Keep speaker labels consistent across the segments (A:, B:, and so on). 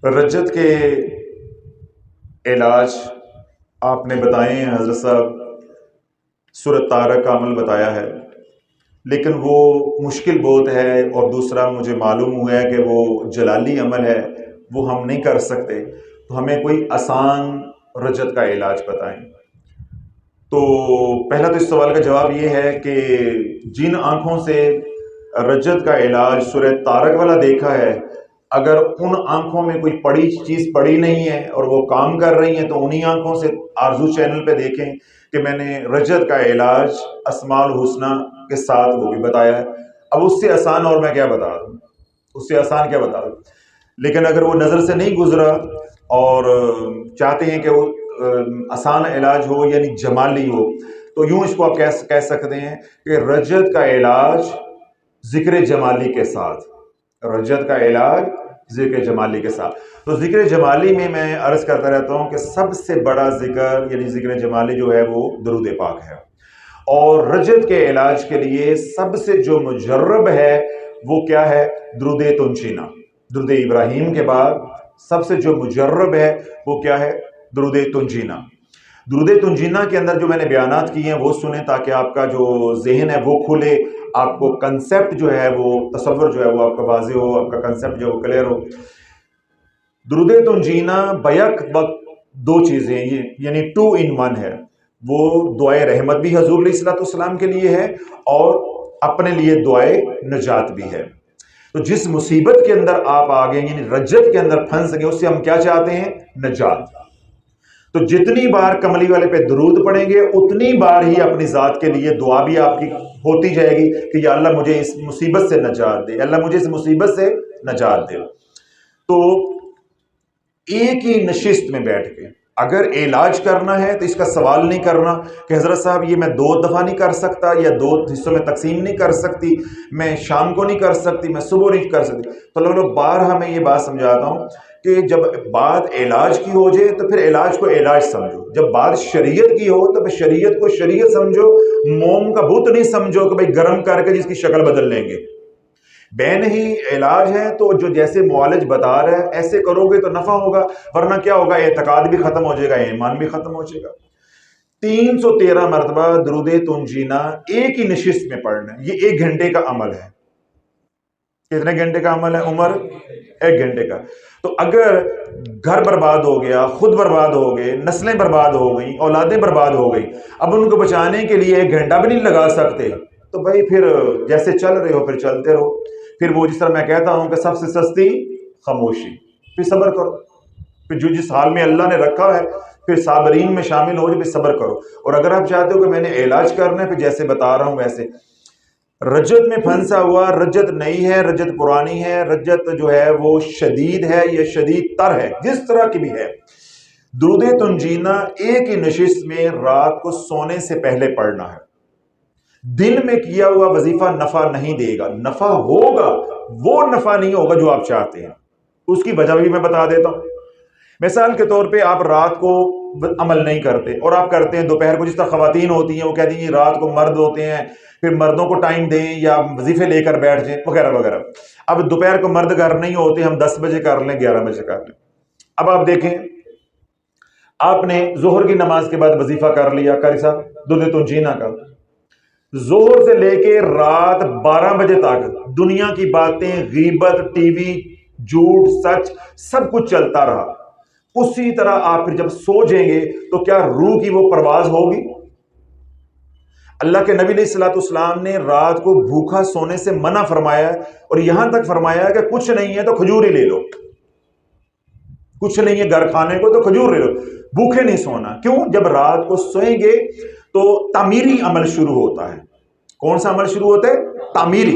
A: رجت کے علاج آپ نے بتائے ہیں حضرت صاحب، سورۃ طارق کا عمل بتایا ہے، لیکن وہ مشکل بہت ہے، اور دوسرا مجھے معلوم ہوا ہے کہ وہ جلالی عمل ہے، وہ ہم نہیں کر سکتے، تو ہمیں کوئی آسان رجت کا علاج بتائیں۔ تو پہلا تو اس سوال کا جواب یہ ہے کہ جن آنکھوں سے رجت کا علاج سورۃ طارق والا دیکھا ہے، اگر ان آنکھوں میں کوئی پڑی چیز پڑی نہیں ہے اور وہ کام کر رہی ہیں، تو انہی آنکھوں سے آرزو چینل پہ دیکھیں کہ میں نے رجت کا علاج اسماء الحسنی کے ساتھ وہ بھی بتایا ہے۔ اب اس سے آسان اور میں کیا بتا دوں، اس سے آسان کیا بتا دوں؟ لیکن اگر وہ نظر سے نہیں گزرا اور چاہتے ہیں کہ وہ آسان علاج ہو یعنی جمالی ہو، تو یوں اس کو آپ کہہ سکتے ہیں کہ رجت کا علاج ذکر جمالی کے ساتھ، رجت کا علاج ذکر جمالی کے ساتھ۔ تو ذکر جمالی میں عرض کرتا رہتا ہوں کہ سب سے بڑا ذکر یعنی ذکر جمالی جو ہے وہ درود پاک ہے، اور رجت کے علاج کے لیے سب سے جو مجرب ہے وہ کیا ہے؟ درود تنجینا۔ درود ابراہیم کے بعد سب سے جو مجرب ہے وہ کیا ہے؟ درود تنجینا۔ درود تنجینا کے اندر جو میں نے بیانات کیے ہیں وہ سنیں، تاکہ آپ کا جو ذہن ہے وہ کھلے، آپ کو کنسپٹ جو ہے وہ تصور جو ہے وہ آپ کا واضح ہو، آپ کا کنسپٹ جو ہے وہ کلیئر ہو۔ درود تنجینا بیک وقت دو چیزیں یعنی 2 in 1 ہے، وہ دعائے رحمت بھی حضور علیہ الصلوۃ والسلام کے لیے ہے اور اپنے لیے دعائے نجات بھی ہے۔ تو جس مصیبت کے اندر آپ آگے یعنی رجت کے اندر پھنس گئے، اس سے ہم کیا چاہتے ہیں؟ نجات۔ تو جتنی بار کملی والے پہ درود پڑھیں گے، اتنی بار ہی اپنی ذات کے لیے دعا بھی آپ کی ہوتی جائے گی کہ یا اللہ مجھے اس مصیبت سے نجات دے، اللہ مجھے اس مصیبت سے نجات دے۔ تو ایک ہی نشست میں بیٹھ کے اگر علاج کرنا ہے تو اس کا سوال نہیں کرنا کہ حضرت صاحب یہ میں 2 دفعہ نہیں کر سکتا، یا 2 حصوں میں تقسیم نہیں کر سکتی، میں شام کو نہیں کر سکتی، میں صبح نہیں کر سکتی۔ تو لوگ بارہا میں یہ بات سمجھاتا ہوں کہ جب بات علاج کی ہو جائے تو پھر علاج کو علاج سمجھو، جب بات شریعت کی ہو تو پھر شریعت کو شریعت سمجھو، موم کا بت نہیں سمجھو کہ بھئی گرم کر کے جس کی شکل بدل لیں گے۔ بین ہی علاج ہے تو جو جیسے معالج بتا رہا ہے ایسے کرو گے تو نفع ہوگا، ورنہ کیا ہوگا؟ اعتقاد بھی ختم ہو جائے گا، ایمان بھی ختم ہو جائے گا۔ 313 مرتبہ درود تنجینا ایک ہی نشست میں پڑھنا ہے، یہ 1 گھنٹے کا عمل ہے۔ کتنے گھنٹے کا عمل ہے عمر؟ 1 گھنٹے کا۔ تو اگر گھر برباد ہو گیا، خود برباد ہو گئے، نسلیں برباد ہو گئیں، اولادیں برباد ہو گئی، اب ان کو بچانے کے لیے 1 گھنٹہ بھی نہیں لگا سکتے، تو بھائی پھر جیسے چل رہے ہو پھر چلتے رہو۔ پھر وہ جس طرح میں کہتا ہوں کہ سب سے سستی خاموشی، پھر صبر کرو، پھر جو جس حال میں اللہ نے رکھا ہے پھر صابرین میں شامل ہو، پھر صبر کرو۔ اور اگر آپ چاہتے ہو کہ میں نے علاج کرنا ہے، پھر جیسے بتا رہا ہوں ویسے رجت میں پھنسا ہوا، رجت نئی ہے، رجت پرانی ہے، رجت جو ہے وہ شدید ہے یا شدید تر ہے، جس طرح کی بھی ہے، درود تنجینا ایک ہی نشست میں رات کو سونے سے پہلے پڑھنا ہے۔ دن میں کیا ہوا وظیفہ نفع نہیں دے گا، نفع ہوگا، وہ نفع نہیں ہوگا جو آپ چاہتے ہیں۔ اس کی وجہ بھی میں بتا دیتا ہوں۔ مثال کے طور پہ آپ رات کو عمل نہیں کرتے اور آپ کرتے ہیں دوپہر کو، جس طرح خواتین ہوتی ہیں وہ کہتی ہیں رات کو مرد ہوتے ہیں، پھر مردوں کو ٹائم دیں یا وظیفے لے کر بیٹھ جائیں وغیرہ وغیرہ۔ اب دوپہر کو مرد گھر نہیں ہوتے، ہم 10 بجے کر لیں، 11 بجے کر لیں۔ اب آپ دیکھیں، آپ نے ظہر کی نماز کے بعد وظیفہ کر لیا، قاری صاحب درود تنجینا کا، ظہر سے لے کے رات 12 بجے تک دنیا کی باتیں، غیبت، ٹی وی، جھوٹ، سچ، سب کچھ چلتا رہا۔ اسی طرح آپ پھر جب سو جائیں گے تو کیا روح کی وہ پرواز ہوگی؟ اللہ کے نبی علیہ الصلوۃ والسلام نے رات کو بھوکا سونے سے منع فرمایا ہے، اور یہاں تک فرمایا ہے کہ کچھ نہیں ہے تو کھجور ہی لے لو، کچھ نہیں ہے گھر کھانے کو تو کھجور لے لو، بھوکے نہیں سونا۔ کیوں؟ جب رات کو سوئیں گے تو تعمیری عمل شروع ہوتا ہے۔ کون سا عمل شروع ہوتا ہے؟ تعمیری،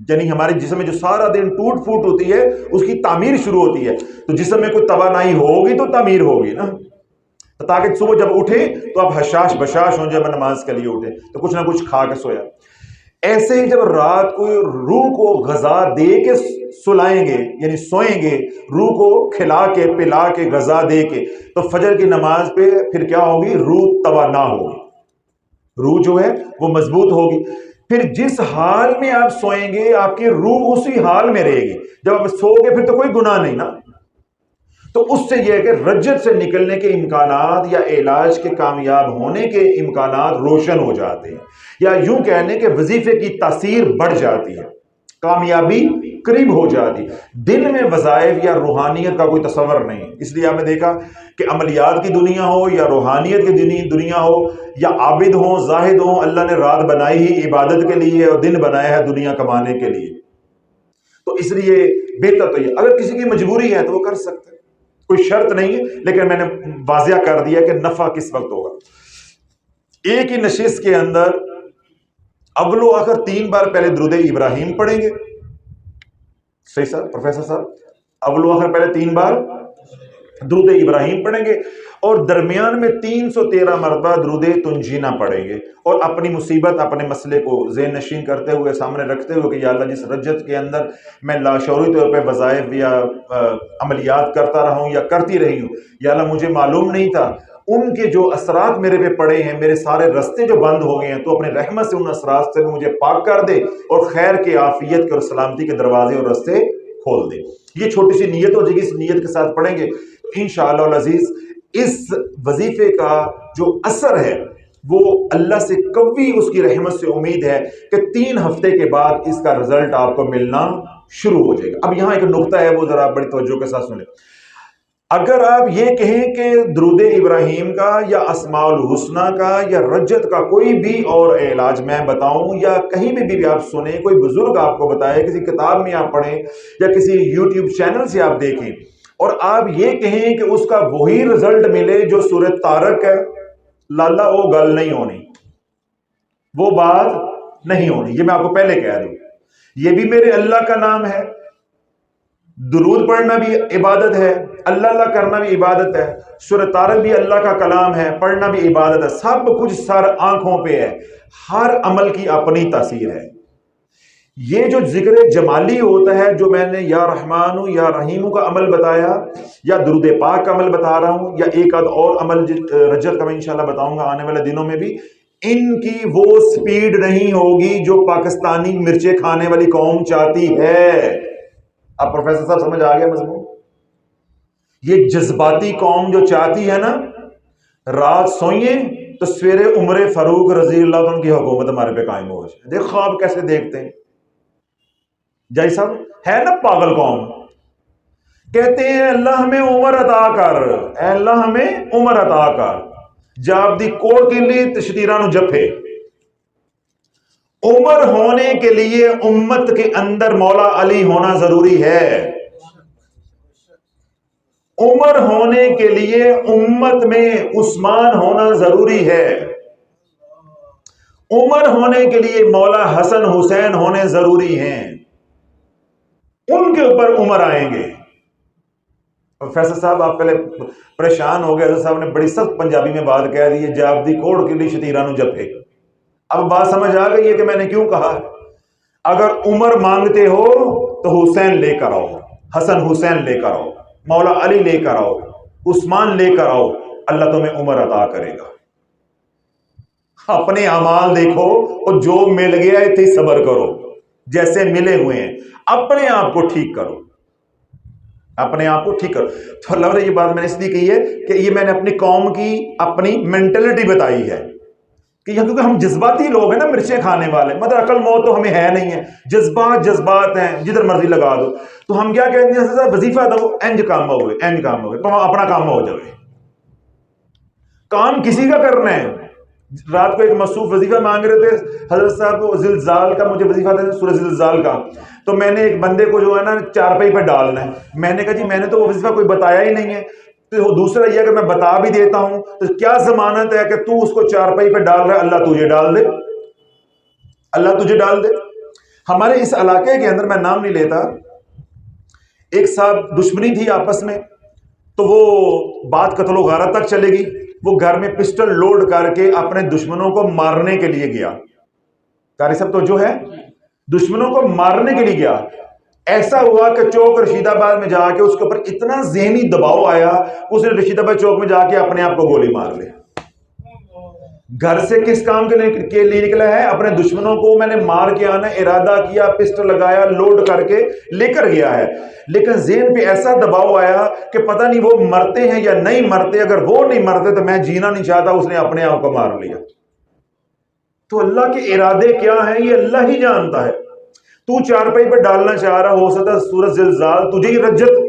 A: یعنی ہمارے جسم میں جو سارا دن ٹوٹ پھوٹ ہوتی ہے اس کی تعمیر شروع ہوتی ہے۔ تو جسم میں کوئی توانائی ہوگی تو تعمیر ہوگی نا، تاکہ صبح جب اٹھیں تو آپ حشاش بشاش ہوں، جب نماز کے لیے اٹھیں تو کچھ نہ کچھ کھا کے سویا۔ ایسے ہی جب رات کو روح کو غذا دے کے سلائیں گے، یعنی سوئیں گے، روح کو کھلا کے پلا کے غذا دے کے، تو فجر کی نماز پہ پھر کیا ہوگی؟ روح توانا ہوگی، روح جو ہے وہ مضبوط ہوگی۔ پھر جس حال میں آپ سوئیں گے آپ کی روح اسی حال میں رہے گی۔ جب آپ سو گے پھر تو کوئی گناہ نہیں نا، تو اس سے یہ ہے کہ رجت سے نکلنے کے امکانات یا علاج کے کامیاب ہونے کے امکانات روشن ہو جاتے ہیں، یا یوں کہنے کہ وظیفے کی تاثیر بڑھ جاتی ہے، کامیابی قریب ہو جاتی ہے۔ دل میں وظائف یا روحانیت کا کوئی تصور نہیں، اس لیے آپ نے دیکھا کہ عملیات کی دنیا ہو یا روحانیت کی دنیا ہو، یا عابد ہوں زاہد ہوں، اللہ نے رات بنائی ہی عبادت کے لیے اور دن بنایا ہے دنیا کمانے کے لیے۔ تو اس لیے بہتر تو یہ، اگر کسی کی مجبوری ہے تو وہ کر سکتے ہیں، کوئی شرط نہیں ہے، لیکن میں نے واضح کر دیا کہ نفع کس وقت ہوگا۔ ایک ہی نشست کے اندر اول و آخر 3 بار پہلے درود ابراہیم پڑھیں گے، صحیح صاحب پروفیسر صاحب، اول و آخر پہلے 3 بار درود ابراہیم پڑھیں گے، اور درمیان میں 313 مرتبہ درود تنجینہ پڑھیں گے، اور اپنی مصیبت اپنے مسئلے کو ذہن نشین کرتے ہوئے سامنے رکھتے ہوئے کہ یا اللہ جس رجت کے اندر میں لاشعوری طور پہ وظائف یا عملیات کرتا رہا ہوں یا کرتی رہی ہوں، یا اللہ مجھے معلوم نہیں تھا، ان کے جو اثرات میرے پہ پڑے ہیں، میرے سارے رستے جو بند ہو گئے ہیں، تو اپنے رحمت سے ان اثرات سے مجھے پاک کر دے اور خیر کے، عافیت کے اور سلامتی کے دروازے اور رستے کھول دے۔ یہ چھوٹی سی نیت ہو جائے گی، اس نیت کے ساتھ پڑھیں گے انشاءاللہ العزیز اس وظیفے کا جو اثر ہے وہ اللہ سے قوی، اس کی رحمت سے امید ہے کہ 3 ہفتے کے بعد اس کا رزلٹ آپ کو ملنا شروع ہو جائے گا۔ اب یہاں ایک نقطہ ہے، وہ ذرا بڑی توجہ کے ساتھ سنیں۔ اگر آپ یہ کہیں کہ درود ابراہیم کا یا اسماء الحسنہ کا یا رجت کا کوئی بھی اور علاج میں بتاؤں، یا کہیں بھی آپ سنیں، کوئی بزرگ آپ کو بتائے، کسی کتاب میں آپ پڑھیں یا کسی یوٹیوب چینل سے آپ دیکھیں، اور آپ یہ کہیں کہ اس کا وہی رزلٹ ملے جو سورۃ طارق ہے، لالا وہ گل نہیں ہونی، وہ بات نہیں ہونی۔ یہ میں آپ کو پہلے کہہ دوں، یہ بھی میرے اللہ کا نام ہے، درود پڑھنا بھی عبادت ہے، اللہ اللہ کرنا بھی عبادت ہے، سورۃ طارق بھی اللہ کا کلام ہے، پڑھنا بھی عبادت ہے، سب کچھ سر آنکھوں پہ ہے، ہر عمل کی اپنی تاثیر ہے۔ یہ جو ذکر جمالی ہوتا ہے، جو میں نے یا رحمان یا رحیم کا عمل بتایا، یا درود پاک کا عمل بتا رہا ہوں، یا ایک آدھ اور عمل رجت کا میں انشاءاللہ بتاؤں گا آنے والے دنوں میں بھی، ان کی وہ سپیڈ نہیں ہوگی جو پاکستانی مرچیں کھانے والی قوم چاہتی ہے۔ اب پروفیسر صاحب سمجھ آ گیا مضمون؟ یہ جذباتی قوم جو چاہتی ہے نا، رات سوئیں تو سویرے عمر فاروق رضی اللہ عنہ کی حکومت ہمارے پہ قائم ہو جائے۔ دیکھ خواب کیسے دیکھتے ہیں جائی صاحب، ہے نا پاگل قوم، کہتے ہیں اللہ ہمیں عمر عطا کر، اے اللہ ہمیں عمر عطا کر، جاب دی کوڑ کے لیے تشدیرہ نو جپے۔ عمر ہونے کے لیے امت کے اندر مولا علی ہونا ضروری ہے، عمر ہونے کے لیے امت میں عثمان ہونا ضروری ہے، عمر ہونے کے لیے مولا حسن حسین ہونے ضروری ہیں، ان کے اوپر عمر آئیں گے۔ پروفیسر صاحب آپ پہلے پریشان ہو گئے، حضرت صاحب نے بڑی سخت پنجابی میں بات کہہ دی ہے، جاب دی کوڑ کے لیے شتیرہ نو جپے۔ اب بات سمجھ آ گئی ہے کہ میں نے کیوں کہا؟ اگر عمر مانگتے ہو تو حسین لے کر آؤ، حسن حسین لے کر آؤ، مولا علی لے کر آؤ، عثمان لے کر آؤ، اللہ تمہیں عمر عطا کرے گا۔ اپنے اعمال دیکھو اور جو مل گیا ہے تھی صبر کرو، جیسے ملے ہوئے ہیں اپنے آپ کو ٹھیک کرو، اپنے آپ کو ٹھیک کرو۔ تو اللہ نے یہ بات میں نے اس لیے کہی ہے کہ یہ میں نے اپنی قوم کی اپنی مینٹلٹی بتائی ہے کہ کیونکہ ہم جذباتی لوگ ہیں نا، مرچیں کھانے والے، مطلب عقل موت تو ہمیں ہے نہیں ہے، جذبات ہیں جدھر مرضی لگا دو۔ تو ہم کیا کہتے ہیں، وظیفہ دو، انج کام ہوئے، انج کام ہوئے، تو اپنا کام ہو جائے، کام کسی کا کرنا ہے۔ رات کو ایک مصروف وظیفہ مانگ رہے تھے حضرت صاحب، کو زلزال کا مجھے وظیفہ دے، سورہ زلزال کا، تو میں نے ایک بندے کو جو ہے نا چارپائی پہ ڈالنا ہے، میں نے کہا جی میں نے تو وہ وظیفہ کوئی بتایا ہی نہیں ہے، تو دوسرا یہ کہ میں بتا بھی دیتا ہوں تو کیا ضمانت ہے کہ تو اس کو چارپائی پہ ڈال رہا ہے، اللہ تجھے ڈال دے، اللہ تجھے ڈال دے۔ ہمارے اس علاقے کے اندر، میں نام نہیں لیتا، ایک صاحب دشمنی تھی آپس میں، تو وہ بات قتل و غارت تک چلے گی، وہ گھر میں پسٹل لوڈ کر کے اپنے دشمنوں کو مارنے کے لیے گیا۔ قاری صاحب تو جو ہے دشمنوں کو مارنے کے لیے گیا، ایسا ہوا کہ چوک رشید آباد میں جا کے اس کے اوپر اتنا ذہنی دباؤ آیا، اس نے رشید آباد چوک میں جا کے اپنے آپ کو گولی مار لی۔ گھر سے کس کام کے لیے نکلا ہے؟ اپنے دشمنوں کو میں نے مار کے آنا، ارادہ کیا، پسٹل لگایا، لوڈ کر کے لے کر گیا ہے، لیکن ذہن پہ ایسا دباؤ آیا کہ پتہ نہیں وہ مرتے ہیں یا نہیں مرتے، اگر وہ نہیں مرتے تو میں جینا نہیں چاہتا، اس نے اپنے آپ کو مار لیا۔ تو اللہ کے ارادے کیا ہیں یہ اللہ ہی جانتا ہے۔ تو چارپائی پہ ڈالنا چاہ رہا، ہو سکتا سورج زلزال تجھے ہی رجت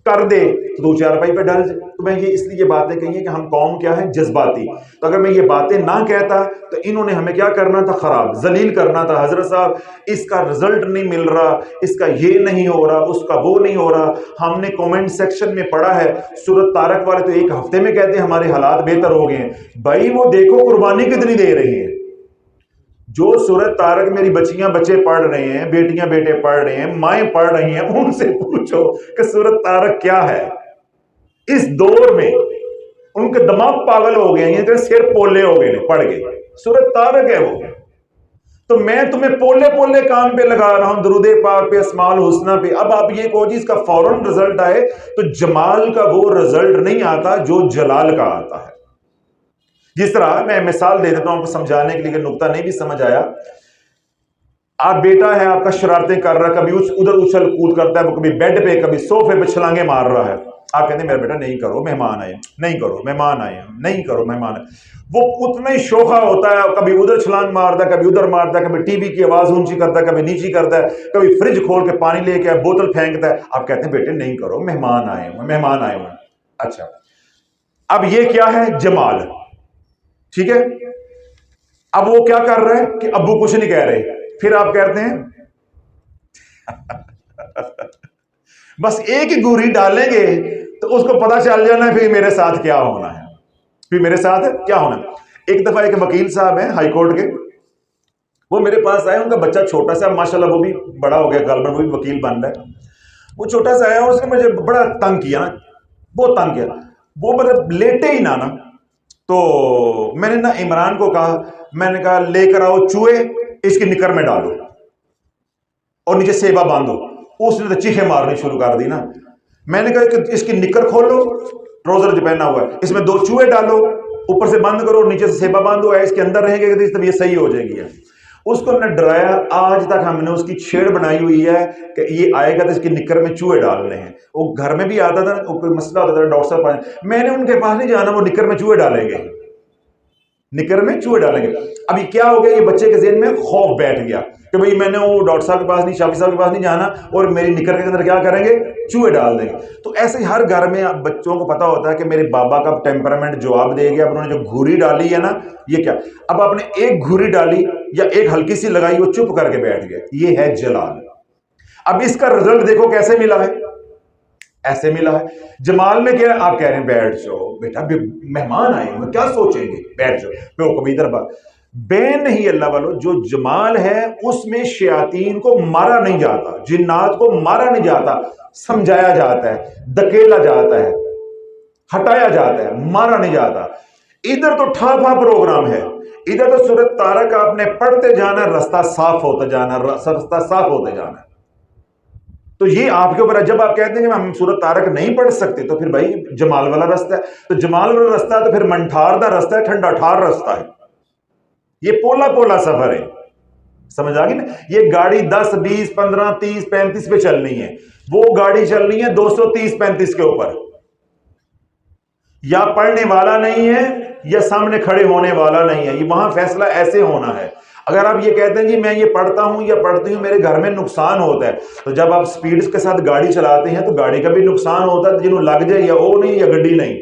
A: کر دے تو چارپائی پہ ڈال جائے۔ تو میں اس لیے یہ باتیں کہی ہیں کہ ہم قوم کیا ہے؟ جذباتی۔ تو اگر میں یہ باتیں نہ کہتا تو انہوں نے ہمیں کیا کرنا تھا؟ خراب، ذلیل کرنا تھا۔ حضرت صاحب اس کا رزلٹ نہیں مل رہا، اس کا یہ نہیں ہو رہا، اس کا وہ نہیں ہو رہا۔ ہم نے کومنٹ سیکشن میں پڑھا ہے، سورۃ طارق والے تو ایک ہفتے میں کہتے ہیں ہمارے حالات بہتر ہو گئے ہیں۔ بھائی وہ دیکھو قربانی کتنی دے رہی ہے۔ جو سورۃ طارق میری بچیاں بچے پڑھ رہے ہیں، بیٹیاں بیٹے پڑھ رہے ہیں، مائیں پڑھ رہی ہیں، ان سے پوچھو کہ سورۃ طارق کیا ہے۔ اس دور میں ان کے دماغ پاگل ہو گئے ہیں، سر پولے ہو گئے، پڑھ گئے سورۃ طارق ہے وہ۔ تو میں تمہیں پولے پولے کام پہ لگا رہا ہوں، درود پاک پہ، اسماء الحسنہ پہ۔ اب آپ یہ کہو جی اس کا فوراً رزلٹ آئے، تو جمال کا وہ رزلٹ نہیں آتا جو جلال کا آتا ہے۔ جس طرح میں مثال دے دیتا ہوں آپ کو سمجھانے کے لیے، کہ نقطہ نہیں بھی سمجھ آیا۔ آپ بیٹا ہے آپ کا، شرارتیں کر رہا ہے، کبھی ادھر اچھل کود کرتا ہے، وہ کبھی بیڈ پہ کبھی صوفے پہ چھلانگے مار رہا ہے۔ آپ کہتے ہیں میرا بیٹا نہیں کرو مہمان آئے، نہیں کرو مہمان آئے، نہیں کرو مہمان آئے۔ وہ اتنا ہی شوخا ہوتا ہے، کبھی ادھر چھلانگ مارتا ہے، کبھی ادھر مارتا ہے، کبھی ٹی وی کی آواز اونچی کرتا ہے، کبھی نیچی کرتا ہے، کبھی فریج کھول کے پانی لے کے بوتل پھینکتا ہے۔ آپ کہتے ہیں بیٹے نہیں کرو، مہمان آئے ہوئے، مہمان آئے ہوئے۔ اچھا، اب یہ کیا ہے؟ جمال، ٹھیک ہے۔ اب وہ کیا کر رہے ہیں کہ ابو کچھ نہیں کہہ رہے، پھر آپ کہتے ہیں بس ایک ہی گوری ڈالیں گے تو اس کو پتا چل جانا ہے پھر میرے ساتھ کیا ہونا ہے، پھر میرے ساتھ کیا ہونا ہے۔ ایک دفعہ ایک وکیل صاحب ہیں ہائی کورٹ کے، وہ میرے پاس آئے، ان کا بچہ چھوٹا سا، ماشاءاللہ وہ بھی بڑا ہو گیا، غالباً وہ بھی وکیل بن رہا ہے۔ وہ چھوٹا سا آیا اور اس نے مجھے بڑا تنگ کیا، بہت تنگ کیا، وہ مطلب لیٹے ہی نہ تو میں نے نا عمران کو کہا، میں نے کہا لے کر آؤ چوہے، اس کی نکر میں ڈالو اور نیچے سیبا باندھو۔ اس نے تو چیخیں مارنی شروع کر دی نا۔ میں نے کہا کہ اس کی نکر کھولو، ٹراؤزر جو پہنا ہوا ہے، اس میں 2 چوہے ڈالو، اوپر سے بند کرو، نیچے سے سیبا باندھو، اس کے اندر رہیں گے تب یہ صحیح ہو جائے گی۔ اس کو ہم نے ڈرایا، آج تک ہم نے اس کی چھیڑ بنائی ہوئی ہے کہ یہ آئے گا تو اس کی نکر میں چوہے ڈالنے ہیں۔ وہ گھر میں بھی آتا تھا، کوئی مسئلہ ہوتا تھا، ڈاکٹر صاحب میں نے ان کے پاس نہیں جانا، وہ نکر میں چوہے ڈالیں گے، نکر میں چوہے ڈالیں گے۔ اب یہ کیا ہو گیا؟ یہ بچے کے ذہن میں خوف بیٹھ گیا کہ بھئی میں نے وہ ڈاکٹر صاحب کے پاس نہیں، شافی صاحب کے پاس نہیں جانا، اور میری نکر کے اندر کیا کریں گے؟ چوہے ڈال دیں گے۔ تو ایسے ہی ہر گھر میں بچوں کو پتا ہوتا ہے کہ میرے بابا کا ٹیمپرامنٹ جواب دے گیا۔ اب انہوں نے جو گھوری ڈالی ہے نا، یہ کیا، اب آپ نے ایک گھوری ڈالی یا ایک ہلکی سی لگائی، وہ چپ کر کے بیٹھ گئے، یہ ہے جلال۔ اب اس کا رزلٹ دیکھو کیسے ملا ہے، ایسے ملا ہے۔ جمال میں کیا ہے؟ آپ کہہ رہے ہیں بیٹھ جاؤ بیٹا، مہمان آئے ہوئے، کیا سوچیں گے، بیٹھ جاؤ، پھر کبھی ادھر بات بین نہیں۔ اللہ والو، جو جمال ہے اس میں شیاطین کو مارا نہیں جاتا، جنات کو مارا نہیں جاتا، سمجھایا جاتا ہے، دکیلا جاتا ہے، ہٹایا جاتا ہے، مارا نہیں جاتا۔ ادھر تو ٹھاپا پروگرام ہے، ادھر تو سورۃ طارق آپ نے پڑھتے جانا، رستہ صاف ہوتا جانا، رستہ صاف ہوتے جانا۔ تو یہ آپ کے اوپر ہے۔ جب آپ کہتے ہیں کہ ہم سورۃ طارق نہیں پڑھ سکتے تو پھر بھائی جمال والا رستہ ہے، تو جمال والا رستہ ہے تو پھر منٹھار دا رستہ ہے، ٹھنڈا ٹھار رستہ ہے، یہ پولا پولا سفر ہے، سمجھ آ گئی نا۔ یہ گاڑی 10 20 15 30 35 پہ چلنی ہے، وہ گاڑی چلنی ہے 230 35 کے اوپر۔ یا پڑھنے والا نہیں ہے یا سامنے کھڑے ہونے والا نہیں ہے، یہ وہاں فیصلہ ایسے ہونا ہے۔ اگر آپ یہ کہتے ہیں جی میں یہ پڑھتا ہوں یا پڑھتی ہوں، میرے گھر میں نقصان ہوتا ہے، تو جب آپ سپیڈ کے ساتھ گاڑی چلاتے ہیں تو گاڑی کا بھی نقصان ہوتا ہے، جنہوں لگ جائے یا وہ نہیں یا گڈی نہیں،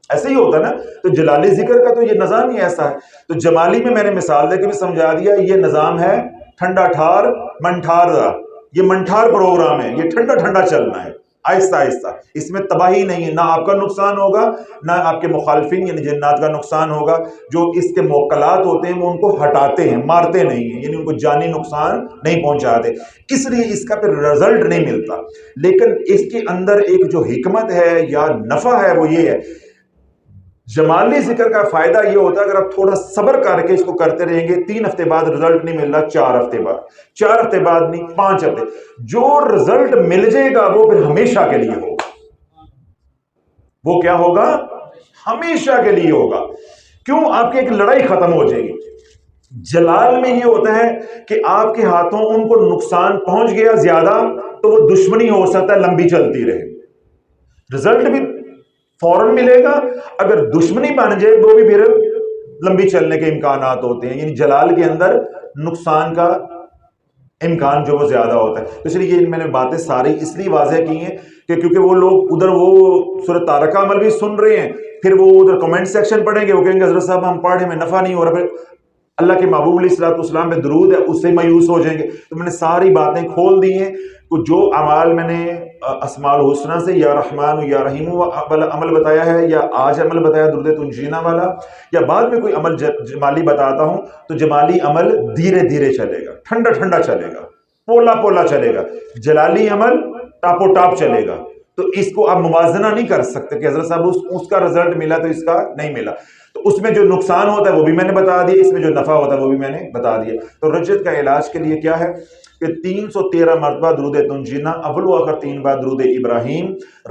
A: ایسے ہی ہوتا ہے نا۔ تو جلالی ذکر کا تو یہ نظام ہی ایسا ہے۔ تو جمالی میں نے مثال دے کے بھی سمجھا دیا، یہ نظام ہے ٹھنڈا ٹھار منٹھار دا، یہ منٹھار پروگرام ہے، یہ ٹھنڈا ٹھنڈا چلنا ہے، آہستہ آہستہ، اس میں تباہی نہیں ہے، نہ آپ کا نقصان ہوگا نہ آپ کے مخالفین یعنی جنات کا نقصان ہوگا۔ جو اس کے موکلات ہوتے ہیں وہ ان کو ہٹاتے ہیں، مارتے نہیں ہیں، یعنی ان کو جانی نقصان نہیں پہنچاتے، اس لیے اس کا پھر رزلٹ نہیں ملتا۔ لیکن اس کے اندر ایک جو حکمت ہے یا نفع ہے وہ یہ ہے، جمالی ذکر کا فائدہ یہ ہوتا ہے اگر آپ تھوڑا صبر کر کے اس کو کرتے رہیں گے، 3 ہفتے بعد رزلٹ نہیں مل رہا، 4 ہفتے بعد، 4 ہفتے بعد نہیں، 5 ہفتے، جو رزلٹ مل جائے گا وہ پھر ہمیشہ کے لیے ہوگا۔ وہ کیا ہوگا؟ ہمیشہ کے لیے ہوگا۔ کیوں؟ آپ کی ایک لڑائی ختم ہو جائے گی۔ جلال میں یہ ہوتا ہے کہ آپ کے ہاتھوں ان کو نقصان پہنچ گیا زیادہ تو وہ دشمنی ہو سکتا ہے لمبی چلتی رہے، رزلٹ بھی فوراً ملے گا، اگر دشمنی بن جائے وہ بھی پھر لمبی چلنے کے امکانات ہوتے ہیں، یعنی جلال کے اندر نقصان کا امکان جو وہ زیادہ ہوتا ہے۔ اس لیے یہ میں نے باتیں ساری اس لیے واضح کی ہیں کہ کیونکہ وہ لوگ ادھر وہ سورۃ طارق کا عمل بھی سن رہے ہیں، پھر وہ ادھر کمنٹ سیکشن پڑھیں گے، وہ کہیں گے حضرت صاحب ہم پڑھے میں نفع نہیں ہو رہا، پھر اللہ کے محبوب علیہ الصلوۃ والسلام پہ درود ہے اس سے مایوس ہو جائیں گے۔ تو میں نے ساری باتیں کھول دی ہیں، جو اعمال میں نے اسماء الحسنہ سے یا رحمان یا رحیم عمل بتایا ہے، یا آج عمل بتایا درود تنجینا والا، یا بعد میں کوئی عمل جمالی بتاتا ہوں تو جمالی عمل دھیرے دھیرے چلے گا، ٹھنڈا ٹھنڈا چلے گا، پولا پولا چلے گا، جلالی عمل ٹاپو ٹاپ چلے گا۔ تو اس کو آپ موازنہ نہیں کر سکتے کہ حضرت صاحب اس کا رزلٹ ملا تو اس کا نہیں ملا، تو اس میں جو نقصان ہوتا ہے وہ بھی میں نے بتا دیا، اس میں جو نفع ہوتا ہے وہ بھی میں نے بتا دیا۔ تو رجت کا علاج کے لیے کیا ہے کہ 313 مرتبہ درود تنجینا، اول و آخر 3 بار درود ابراہیم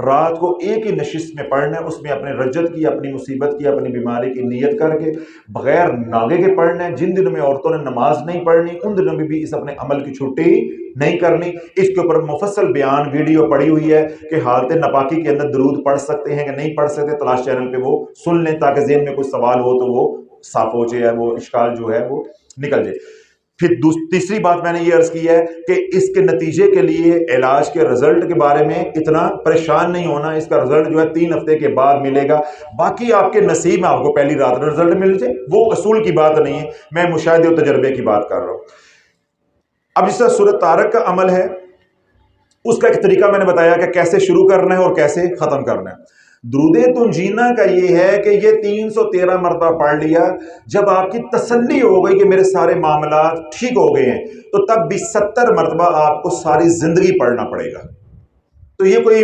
A: رات کو ایک ہی نشست میں پڑھنا ہے، اس میں اپنے رجت کی، اپنی مصیبت کی، اپنی بیماری کی نیت کر کے بغیر ناغے کے پڑھنا ہے۔ جن دنوں میں عورتوں نے نماز نہیں پڑھنی ان دنوں میں بھی اس اپنے عمل کی چھٹی نہیں کرنی۔ اس کے اوپر مفصل بیان ویڈیو پڑی ہوئی ہے کہ حالت ناپاکی کے اندر درود پڑھ سکتے ہیں کہ نہیں پڑھ سکتے، تلاش چینل پہ وہ سن لیں تاکہ ذہن میں کوئی سوال ہو تو وہ صاف ہو جائے، وہ اشکال جو ہے وہ نکل جائے۔ پھر تیسری بات میں نے یہ عرض کی ہے کہ اس کے نتیجے کے لیے علاج کے رزلٹ کے بارے میں اتنا پریشان نہیں ہونا، اس کا رزلٹ جو ہے 3 ہفتے کے بعد ملے گا، باقی آپ کے نصیب میں آپ کو پہلی رات میں رزلٹ مل جائے، وہ اصول کی بات نہیں ہے، میں مشاہدے و تجربے کی بات کر رہا ہوں۔ اب جس طرح سورۃ طارق کا عمل ہے اس کا ایک طریقہ میں نے بتایا کہ کیسے شروع کرنا ہے اور کیسے ختم کرنا ہے۔ درود تنجینا کا یہ ہے کہ یہ 313 مرتبہ پڑھ لیا، جب آپ کی تسلی ہو گئی کہ میرے سارے معاملات ٹھیک ہو گئے ہیں تو تب بھی 70 مرتبہ آپ کو ساری زندگی پڑھنا پڑے گا۔ تو یہ کوئی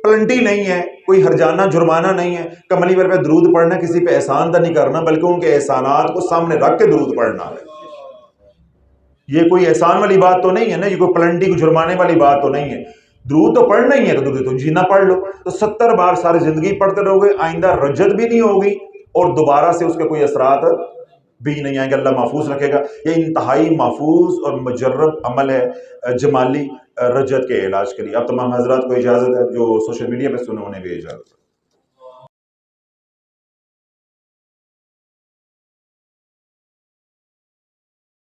A: پلنٹی نہیں ہے، کوئی ہرجانہ جرمانہ نہیں ہے، کملی پر پہ درود پڑھنا کسی پہ احسان تو نہیں کرنا، بلکہ ان کے احسانات کو سامنے رکھ کے درود پڑھنا ہے۔ یہ کوئی احسان والی بات تو نہیں ہے نا، یہ کوئی پلنٹی کو جرمانے والی بات تو نہیں ہے۔ درود تو پڑھنا ہی ہے تو درود تنجینا پڑھ لو، تو 70 بار ساری زندگی پڑھتے رہو گے، آئندہ رجت بھی نہیں ہوگی اور دوبارہ سے اس کے کوئی اثرات بھی نہیں آئیں گے، اللہ محفوظ رکھے گا۔ یہ انتہائی محفوظ اور مجرب عمل ہے جمالی رجت کے علاج کے لیے۔ اب تمام حضرات کو اجازت ہے، جو سوشل میڈیا پہ سنو انہیں بھی اجازت ہے۔